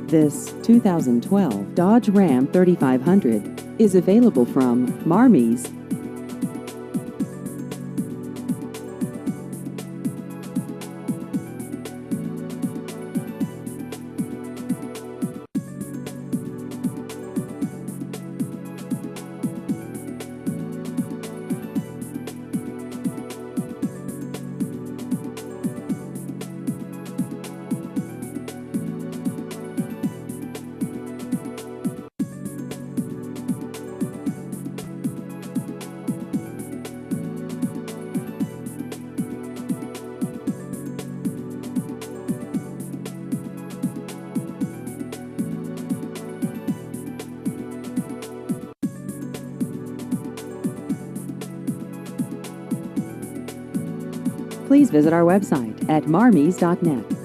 This 2012 Dodge Ram 3500 is available from Marmies. Please visit our website at marmies.net.